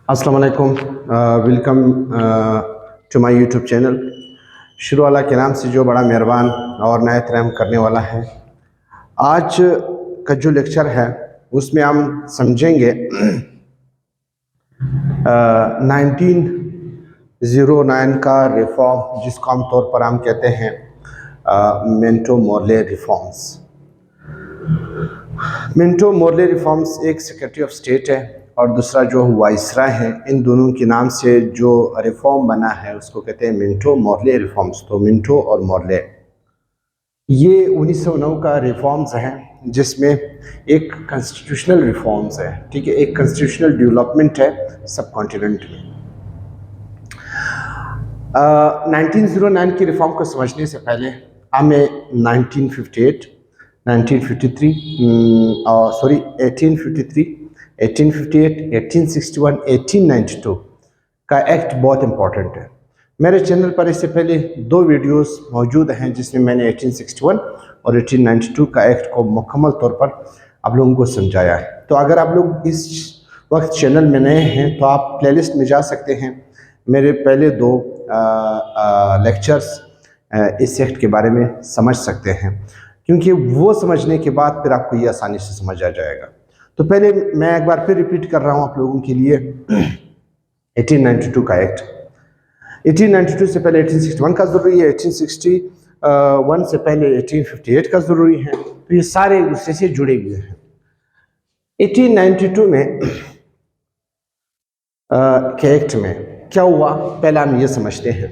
अस्सलाम वालेकुम। Welcome to my YouTube channel. शुरू वाला के नाम से जो बड़ा मेहरबान और नायत रहम करने वाला है। आज का जो लेक्चर है उसमें हम समझेंगे 1909 का रिफॉर्म, जिसको आम तौर पर हम कहते हैं Minto Morley reforms. Minto Morley reforms एक सेक्रेटरी ऑफ स्टेट है और दूसरा जो वाइसराय है। इन दोनों के नाम से जो रिफॉर्म बना है उसको कहते हैं मिंटो मोर्ले रिफॉर्म्स। तो मिंटो और मोर्ले ये 1909 का रिफॉर्म्स हैं, जिसमें एक कॉन्स्टिट्यूशनल रिफॉर्म्स है, ठीक है, एक कॉन्स्टिट्यूशनल डेवलपमेंट है सब कॉन्टिनेंट में। 1909 की रिफॉर्म को समझने से पहले हमें 1958, 1953 1853, 1858, 1861, 1892 का एक्ट बहुत इम्पोर्टेंट है। मेरे चैनल पर इससे पहले 2 वीडियोस मौजूद हैं जिसमें मैंने 1861 और 1892 का एक्ट को मुकम्मल तौर पर आप लोगों को समझाया है। तो अगर आप लोग इस वक्त चैनल में नए हैं तो आप प्लेलिस्ट में जा सकते हैं। मेरे पहले 2 लेक्चर्स इस एक्ट के बारे में समझ सकते हैं, क्योंकि वो समझने के बाद फिर आपको ये आसानी से समझ आ जाएगा। तो पहले मैं एक बार फिर रिपीट कर रहा हूँ आप लोगों के लिए 1892 का एक्ट। 1892 से पहले 1861 का ज़रूरी है, 1861 से पहले 1858 का ज़रूरी है। तो ये सारे एक दूसरे से जुड़े हुए हैं। 1892 में के एक्ट में क्या हुआ, पहला हम ये समझते हैं।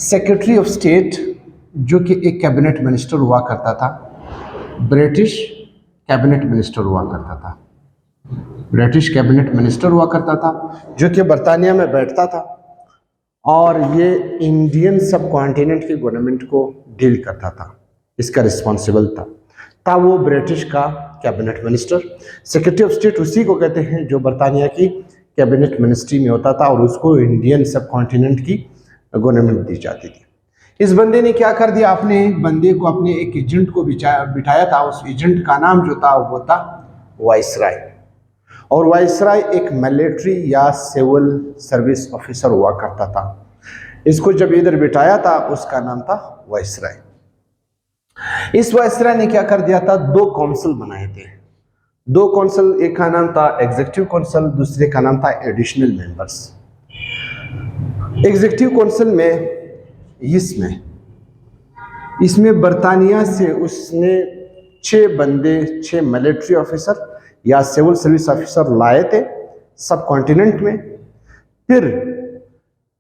सेक्रेटरी ऑफ स्टेट जो कि एक कैबिनेट मिनिस्टर हुआ करता था, ब्रिटिश कैबिनेट मिनिस्टर हुआ करता था, ब्रिटिश कैबिनेट मिनिस्टर हुआ करता था, जो कि बरतानिया में बैठता था और ये इंडियन सब कॉन्टिनेंट की गवर्नमेंट को डील करता था, इसका रिस्पॉन्सिबल था वो ब्रिटिश का cabinet minister. Secretary of state उसी को कहते हैं जो बरतानिया की कैबिनेट मिनिस्ट्री में होता था और उसको इंडियन सब कॉन्टिनेंट की गवर्नमेंट दी जाती थी। इस बंदे ने क्या कर दिया, अपने बंदे को, अपने एक एजेंट को बिठाया था। उस एजेंट का नाम जो था वो था वाइसराय। और वाइसराय एक मिलिट्री या सिविल सर्विस ऑफिसर हुआ करता था। इसको जब इधर बिठाया था उसका नाम था वाइसराय। इस वाइसराय ने क्या कर दिया था, 2 काउंसिल बनाए थे। 2 काउंसिल, एक का नाम था एग्जीक्यूटिव काउंसिल, दूसरे का नाम था एडिशनल मेंबर्स। एग्जीक्यूटिव काउंसिल में इसमें बरतानिया से उसने 6 बंदे, 6 मिलिट्री ऑफिसर या सिविल सर्विस ऑफिसर लाए थे सब कॉन्टिनेंट में। फिर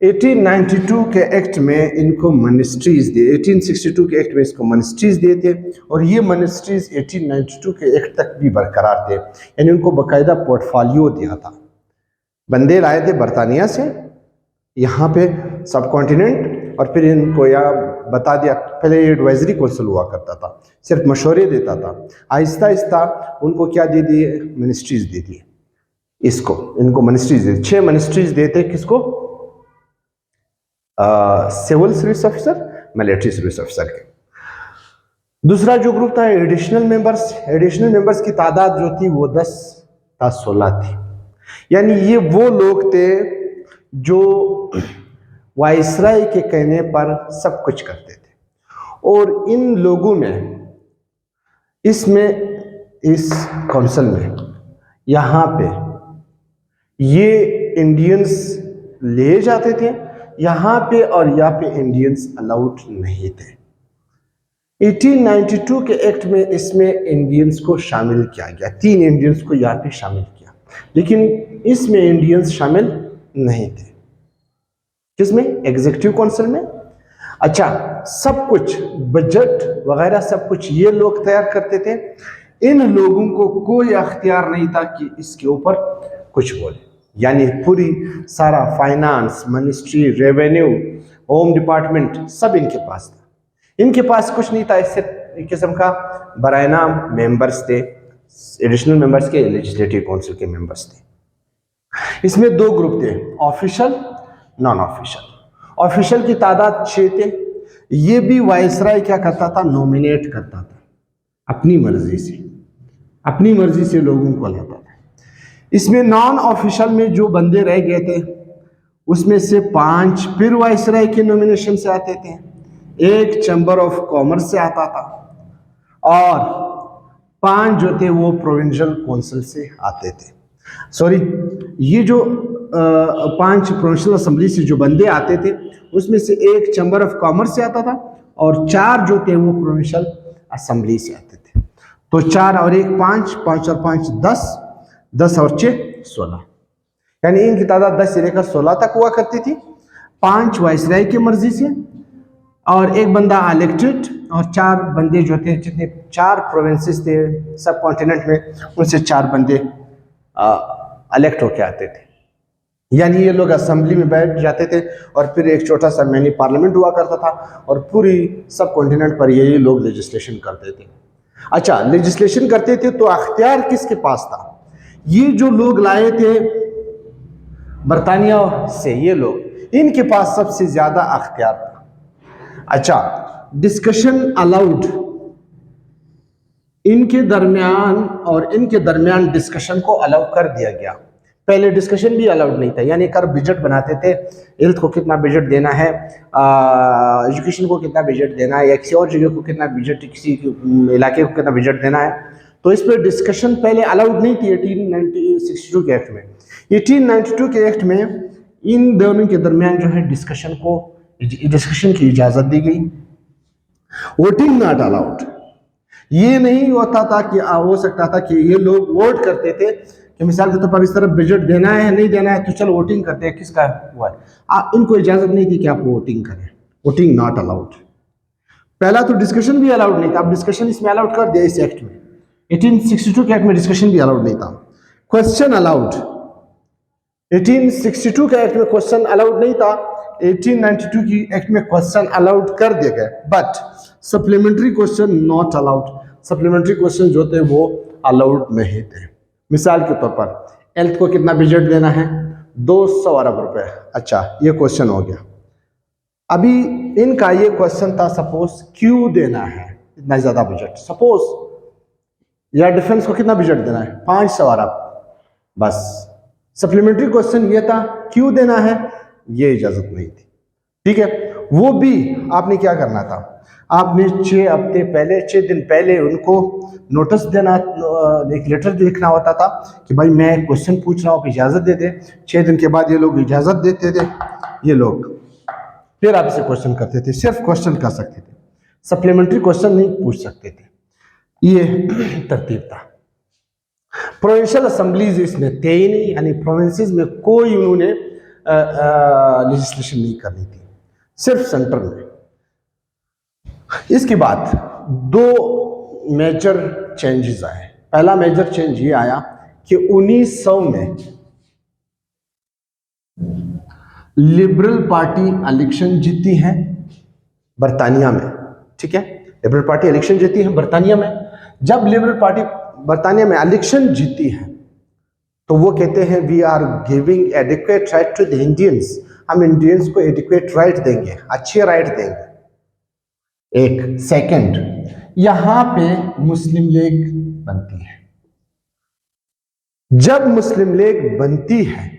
1892 के एक्ट में इनको मिनिस्ट्रीज दिए, 1862 के एक्ट में इसको मिनिस्ट्रीज दिए थे और ये मिनिस्ट्रीज 1892 के एक्ट तक भी बरकरार थे, यानी उनको बाकायदा पोर्टफोलियो दिया था। बंदे लाए थे बरतानिया से यहाँ पे सब कॉन्टिनेंट, और फिर इनको यहाँ बता दिया। पहले ये एडवाइजरी काउंसिल हुआ करता था, सिर्फ मशवरे देता था। आहिस्ता आहिस्ता उनको क्या दे दिए, मिनिस्ट्रीज दे दिए। इनको मिनिस्ट्रीज दे, 6 मिनिस्ट्रीज देते किसको, civil service officer, military service officer के। दूसरा जो ग्रुप था एडिशनल मेंबर्स। एडिशनल मेंबर्स की तादाद जो थी वो 10 था 16 थी, यानी ये वो लोग थे जो वाइसराय के कहने पर सब कुछ करते थे। और इन लोगों में, इस काउंसिल में यहाँ पे ये इंडियंस ले जाते थे यहाँ पे, और यहाँ पे इंडियंस अलाउड नहीं थे। 1892 के एक्ट में इसमें इंडियंस को शामिल किया गया, 3 इंडियंस को यहाँ पे शामिल किया, लेकिन इसमें इंडियंस शामिल नहीं थे। किसमें, एग्जीक्यूटिव काउंसिल में। अच्छा, सब कुछ बजट वगैरह सब कुछ ये लोग तैयार करते थे। इन लोगों को कोई अख्तियार नहीं था कि इसके ऊपर कुछ बोले, यानी पूरी सारा finance, ministry, revenue, home department सब इनके पास था। इनके पास कुछ नहीं था, इससे एक किस्म का बराए नाम मेंबर्स थे, एडिशनल मेंबर्स के, लेजिस्लेटिव काउंसिल के मेंबर्स थे। इसमें 2 ग्रुप थे, ऑफिशियल, नॉन ऑफिशियल। ऑफिशियल की तादाद 6 थे। ये भी वाइसराय क्या करता था, नॉमिनेट करता था अपनी मर्जी से लोगों को लाता था। इसमें नॉन ऑफिशियल में जो बंदे रह गए थे उसमें से 5 फिर वाइसराय के नॉमिनेशन से आते थे, एक चैम्बर ऑफ कॉमर्स से आता था और 5 जो थे वो प्रोविंशियल काउंसिल से आते थे। सॉरी, ये जो 5 प्रोविंशियल असेंबली से जो बंदे आते थे उसमें से एक चैम्बर ऑफ कॉमर्स से आता था और 4 जो थे वो प्रोविंशियल असेंबली से आते थे। तो 4 और 1 5, 5 और 5 10, 10 और 6 16, यानी इनकी तादाद 10 से लेकर 16 तक हुआ करती थी। 5 वाइसराय की मर्जी से और एक बंदा इलेक्टेड और 4 बंदे जो थे, जितने 4 प्रोविंसेस थे सब कॉन्टिनेंट में, उनसे 4 बंदे इलेक्ट होके आते थे। यानी ये लोग असेंबली में बैठ जाते थे और फिर एक छोटा सा मिनी पार्लियामेंट हुआ करता था और पूरी सब कॉन्टिनेंट पर यही लोग लेजिस्लेशन करते थे। अच्छा, लेजिस्लेशन करते थे तो अख्तियार किसके पास था? ये जो लोग लाए थे बरतानिया से, ये लोग, इनके पास सबसे ज्यादा अख्तियार था। अच्छा, डिस्कशन अलाउड इनके दरमियान, और इनके दरमियान डिस्कशन को अलाउ कर दिया गया। पहले डिस्कशन भी अलाउड नहीं था, यानी कर बजट बनाते थे, हेल्थ को कितना बजट देना है, एजुकेशन को कितना बजट देना है, या किसी और जगह को कितना बजट, किसी इलाके को कितना बजट देना है, तो इस पर डिस्कशन पहले अलाउड नहीं थी 1862 के एक्ट में। 1892 के एक्ट में इन दोनों के दरमियान जो है डिस्कशन की इजाज़त दी गई। वोटिंग नॉट अलाउड, ये नहीं होता था कि हो सकता था कि ये लोग वोट करते थे कि मिसाल के तौर पर इस तरफ बजट देना है नहीं देना है, तो चलो वोटिंग करते हैं किसका हुआ है। इनको इजाज़त नहीं थी कि आप वोटिंग करें, वोटिंग नॉट अलाउड। पहला तो डिस्कशन भी अलाउड नहीं था, अब डिस्कशन इसमें अलाउड कर दिया इस एक्ट में। 1862 के एक्ट में डिस्कशन भी अलाउड नहीं था। क्वेश्चन अलाउड, 1862 के एक्ट में क्वेश्चन अलाउड नहीं था, 1892 की एक्ट में क्वेश्चन अलाउड कर दिए गए, but supplementary question not allowed. Supplementary question जो थे वो अलाउड नहीं थे। मिसाल के तौर पर हेल्थ को कितना बजट देना है, 200 अरब रुपए। अच्छा, ये क्वेश्चन हो गया। अभी इनका ये क्वेश्चन था, सपोज क्यों देना है इतना ज्यादा बजट, सपोज, या डिफेंस को कितना बजट देना है, 500 अरब, बस। सप्लीमेंट्री क्वेश्चन ये था क्यों देना है, ये इजाजत नहीं थी। ठीक है, वो भी आपने क्या करना था, आपने 6 हफ्ते पहले, 6 दिन पहले उनको नोटिस देना, एक लेटर लिखना होता था कि भाई मैं क्वेश्चन पूछ रहा हूँ, इजाज़त दे दे। 6 दिन के बाद ये लोग इजाज़त देते थे, ये लोग फिर आपसे क्वेश्चन करते थे, सिर्फ क्वेश्चन कर सकते थे, सप्लीमेंट्री क्वेश्चन नहीं पूछ सकते थे। ये तरतीब था। प्रोविंशियल असेंबलीज इसमें थे ही नहीं, यानी प्रोविंसेस में कोई उन्होंने लेजिस्लेशन नहीं करनी थी, सिर्फ सेंटर में। इसके बाद 2 मेजर चेंजेस आए। पहला मेजर चेंज ये आया कि 1900 में लिबरल पार्टी इलेक्शन जीती है बरतानिया में। ठीक है, लिबरल पार्टी इलेक्शन जीती है बरतानिया में। जब लिबरल पार्टी बरतानिया में इलेक्शन जीती है तो वो कहते हैं we are giving adequate right to the Indians, हम इंडियंस को एडिक्वेट राइट देंगे, अच्छे राइट देंगे। एक सेकंड, यहां पे मुस्लिम लीग बनती है। जब मुस्लिम लीग बनती है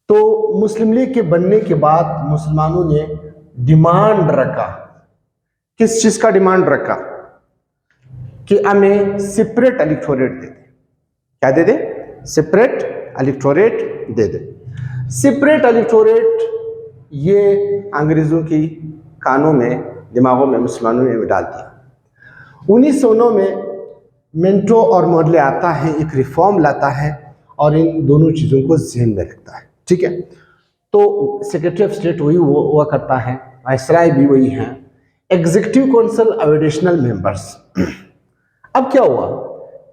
तो मुस्लिम लीग के बनने के बाद मुसलमानों ने डिमांड रखा, किस चीज का डिमांड रखा, कि हमें सेपरेट इलेक्टोरेट दे दे। क्या दे दे? सेपरेट इलेक्टोरेट दे दे। सेपरेट इलेक्टोरेट ये अंग्रेजों की कानों में, दिमागों में मुसलमानों ने डाल दिया। 1909 में मिंटो और मॉडले आता है, एक रिफॉर्म लाता है और इन दोनों चीज़ों को जहन में रखता है। ठीक है, तो सेक्रेटरी ऑफ स्टेट वही हुआ करता है, वाइसराय भी वही है, एग्जीक्यूटिव काउंसिल और एडिशनल मेंबर्स। अब क्या हुआ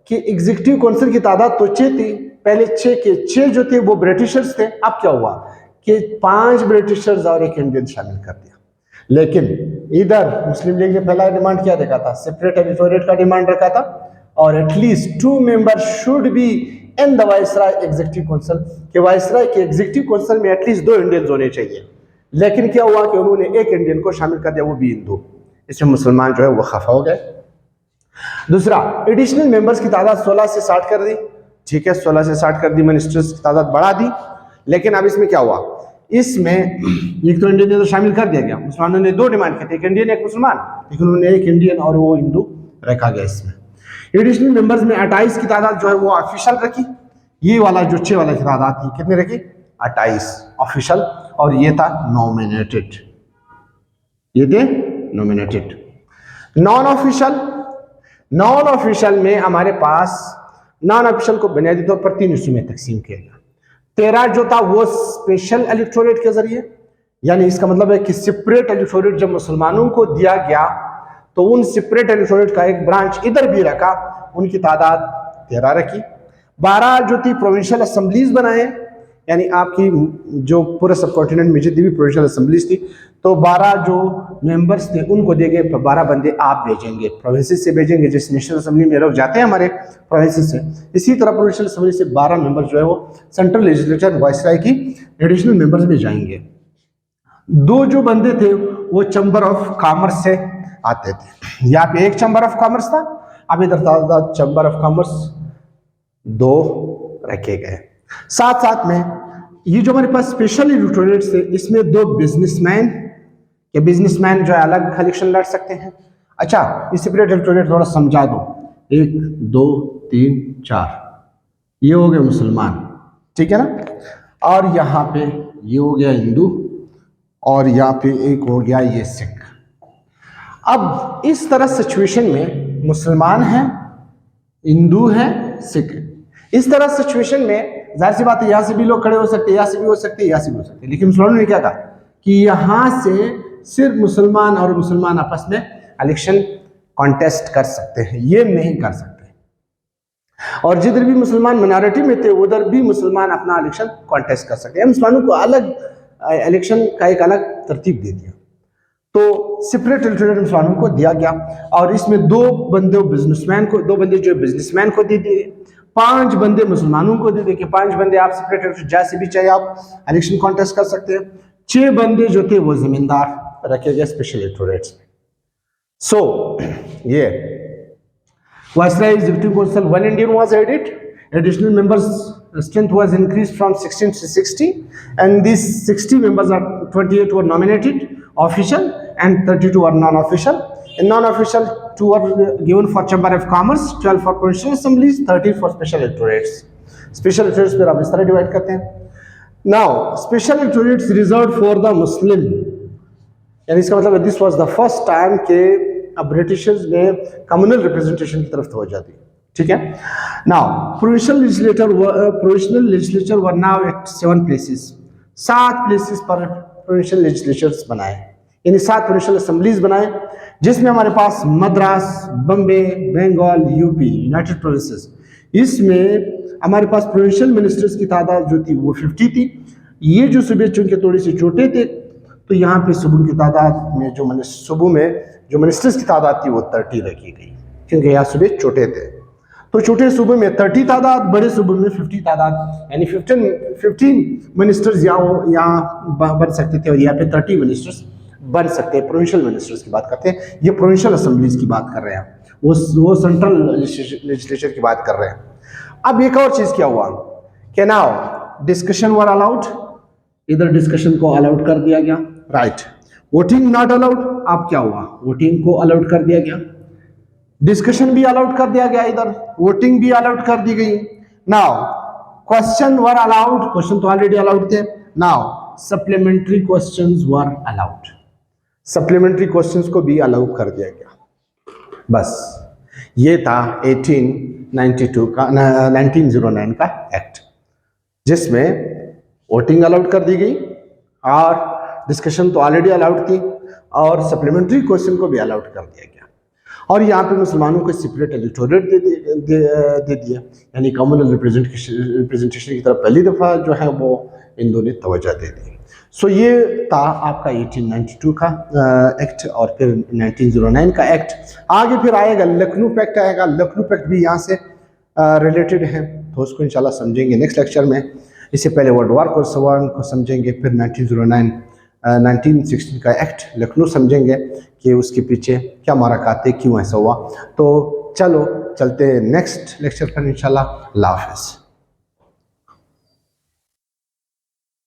कि एग्जीक्यूटिव काउंसिल की तादाद तो 6 थी, पहले 6 के 6 जो थे वो ब्रिटिशर्स थे। अब क्या हुआ कि 5 ब्रिटिशर्स और 1 इंडियन शामिल कर दिया। लेकिन इधर मुस्लिम लीग ने पहला डिमांड क्या रखा था, सेपरेट इलेक्टोरेट का डिमांड रखा था, और at least 2 member should be in the viceroy executive council, कि वाइसराय के एग्जीक्यूटिव काउंसिल में एटलीस्ट 2 इंडियंस होने चाहिए। लेकिन क्या हुआ कि उन्होंने 1 इंडियन को शामिल कर दिया, वो भी हिंदू। इसमें मुसलमान जो है वो खफा हो गए। दूसरा, एडिशनल मेंबर्स की तादाद 16 से 60 कर दी। ठीक है, 16 से 60 कर दी, मिनिस्टर्स की तादाद बढ़ा दी। लेकिन अब इसमें क्या हुआ, इसमें एक तो इंडियन तो शामिल कर दिया गया, मुसलमानों ने 2 डिमांड की थी, एक इंडियन एक मुसलमान, लेकिन उन्होंने एक इंडियन और वो हिंदू रखा गया इसमें। एडिशनल मेंबर्स में 28 की तादाद जो है वो ऑफिशियल रखी, ये वाला जो 6 वाला की तादाद थी कितनी रखी, 28 ऑफिशियल, और ये था नॉमिनेटेड, ये थे नॉमिनेटेड। नॉन ऑफिशियल में हमारे पास नॉन ऑफिशियल को बुनियादी तौर पर 3 हिस्सों में तकसीम किया गया। 13 जो था वो स्पेशल इलेक्टोरेट के जरिए, यानी इसका मतलब है कि सेपरेट इलेक्टोरेट जब मुसलमानों को दिया गया तो उन सेपरेट इलेक्टोरेट का एक ब्रांच इधर भी रखा, उनकी तादाद 13 रखी। 12 जो थी प्रोविंशियल असेंबलीज बनाए, यानी आपकी जो पूरे सब कॉन्टिनेंट में जितनी भी प्रोविंशियल असेंबलीज थी, तो 12 जो मेंबर्स थे उनको देंगे, 12 बंदे आप भेजेंगे, प्रोविंसेस से भेजेंगे, जिस नेशनल असेंबली में लोग जाते हैं हमारे प्रोविंसेस से, इसी तरह प्रोविंशियल असेंबली से 12 मेंबर जो है वो सेंट्रल लेजिस्लेचर वाइसराय की एडिशनल मेंबर्स में जाएंगे। 2 जो बंदे थे वो चैम्बर ऑफ कॉमर्स से आते थे, यहाँ पे एक चैम्बर ऑफ कॉमर्स था, अब इधर था चैम्बर ऑफ कॉमर्स 2 रखे गए। साथ साथ में ये जो हमारे पास स्पेशल इलेक्टोरेट्स थे, इसमें 2 बिजनेसमैन जो है अलग इलेक्शन लड़ सकते हैं। अच्छा, इस सेपरेट इलेक्टोरेट थोड़ा समझा दो, 1 2 3 4 ये हो गए मुसलमान, ठीक है ना, और यहाँ पे ये हो गया हिंदू, और यहाँ पे एक हो गया ये सिख। अब इस तरह सिचुएशन में मुसलमान हैं, हिंदू हैं, सिख हैं, इस तरह सिचुएशन में जाहिर सी बात है यहाँ से भी लोग खड़े हो सकते हैं, यहाँ से भी हो सकते हैं, यहाँ से भी हो सकते हैं, लेकिन मुसलमानों ने क्या कहा कि यहाँ से सिर्फ मुसलमान और मुसलमान आपस में इलेक्शन कॉन्टेस्ट कर सकते हैं, ये नहीं कर सकते। और जिधर भी मुसलमान मिनॉरिटी में थे उधर भी मुसलमान अपना इलेक्शन कॉन्टेस्ट कर सकते हैं। मुसलमानों को अलग इलेक्शन का एक अलग तरतीब दे दिया, तो सेपरेट इलेक्टोरेट मुसलमानों को दिया गया, और इसमें 2 बंदे जो बिजनेसमैन को दे दिए, 5 बंदे मुसलमानों को दे दिए कि 5 बंदे आप सेपरेट इलेक्टोरेट जैसे भी चाहे आप इलेक्शन कॉन्टेस्ट कर सकते हैं। 6 बंदे जो थे वो जमींदार रखे गए स्पेशल इलेक्टोरेट्स में। सो ये viceroy executive council 1 Indian was added, additional members strength was increased from 16 to 60, and these 60 members are 28 were nominated official and 32 are non-official. In non-official, 2 are given for Chamber of Commerce, 12 for provincial assemblies, 13 for special electorates. Special electorates पर आप इस तरह divide करते हैं। Now, special electorates reserved for the Muslim, यानी इसका मतलब this was the first time के ब्रिटिशर्स ने कम्युनल रिप्रेजेंटेशन की तरफ तवज्जो दी, ठीक है। Now provincial legislature were now at 7 places, 7 places पर प्रोविंशियल लेजिस्लेचर्स बनाए, यानी 7 प्रोविंशियल असेंबलीज बनाए, जिसमें हमारे पास Madras, Bombay, Bengal, UP, united provinces, इसमें हमारे पास प्रोविंशियल मिनिस्टर्स की तादाद जो थी वो 50 थी। ये जो सूबे चूंकि थोड़ी सी छोटे थे, तो यहाँ पे सूबों की तादाद में जो मिनिस्टर्स की तादाद थी वो 30 रखी गई, क्योंकि यहाँ सूबे छोटे थे। तो छोटे सूबे में 30 तादाद, बड़े सूबे में 50 तादाद, यानी 15 मिनिस्टर्स यहाँ बन सकते थे, और यहाँ पे 30 मिनिस्टर्स बन सकते हैं। प्रोविंशियल मिनिस्टर्स की बात करते हैं, ये प्रोविंशियल असेंबलीज की बात कर रहे हैं, वो सेंट्रल लेजिस्लेचर की बात कर रहे हैं। अब एक और चीज क्या हुआ कि नाउ डिस्कशन वर अलाउड, इधर डिस्कशन को अलाउड कर दिया गया, राइट। वोटिंग नॉट अलाउड, अब क्या हुआ, वोटिंग को अलाउड कर दिया गया, डिस्कशन भी अलाउड कर दिया गया, इधर वोटिंग भी अलाउड कर दी गई। Now question were allowed, question तो ऑलरेडी अलाउड थे। Now supplementary questions were allowed, supplementary questions को भी अलाउ कर दिया गया। बस ये था 1909 का एक्ट, जिसमें वोटिंग अलाउड कर दी गई, और डिस्कशन तो ऑलरेडी अलाउड थी, और सप्लीमेंट्री क्वेश्चन को भी अलाउड कर दिया गया। और यहाँ पे मुसलमानों को सेपरेट इलेक्टोरेट दे दिया, यानी कम्युनल रिप्रेजेंटेशन की तरफ पहली दफ़ा जो है वो हिंदू ने तवज्जो दे दी। सो ये था आपका 1892 का एक्ट, और फिर 1909 का एक्ट। आगे फिर आएगा लखनऊ पैक्ट आएगा, लखनऊ पैक्ट भी यहाँ से रिलेटेड है, तो उसको इंशाल्लाह समझेंगे नेक्स्ट लेक्चर में। इससे पहले वर्ल्ड वार को समझेंगे, फिर 1916 का एक्ट लखनऊ समझेंगे कि उसके पीछे क्या मारकात थे, क्यों ऐसा हुआ। तो चलो चलते नेक्स्ट लेक्चर पर इंशाल्लाह। अल्लाह हाफ़िज़।